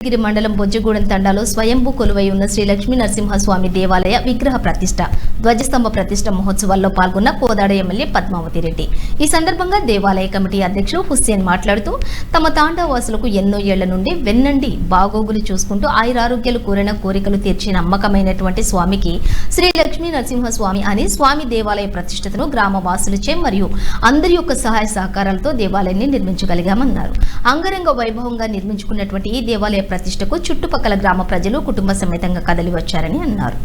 గిరి మండలం బొజ్జగూడెం తండాలో స్వయంభూ కొలువై ఉన్న శ్రీ లక్ష్మీ నరసింహస్వామి దేవాలయ విగ్రహ ప్రతిష్ట ధ్వజస్తంభ ప్రతిష్ట మహోత్సవాల్లో పాల్గొన్న కోదాడ ఎమ్మెల్యే పద్మావతి రెడ్డి. ఈ సందర్భంగా దేవాలయ కమిటీ అధ్యక్షులు హుస్సేన్ మాట్లాడుతూ తమ తాండావాసులకు ఎన్నో ఏళ్ల నుండి వెన్నండి బాగోగులు చూసుకుంటూ ఆయురారోగ్యాలు కోరిన కోరికలు తీర్చి నమ్మకమైనటువంటి స్వామికి శ్రీ లక్ష్మీ నరసింహస్వామి అని స్వామి దేవాలయ ప్రతిష్టతను గ్రామవాసులచే మరియు అందరి యొక్క సహాయ సహకారాలతో దేవాలయాన్ని నిర్మించగలిగామన్నారు. అంగరంగ వైభవంగా నిర్మించుకున్నటువంటి ఈ దేవాలయ ప్రతిష్టకు చుట్టుపక్కల గ్రామ ప్రజలు కుటుంబ సమేతంగా కదలి వచ్చారని అన్నారు.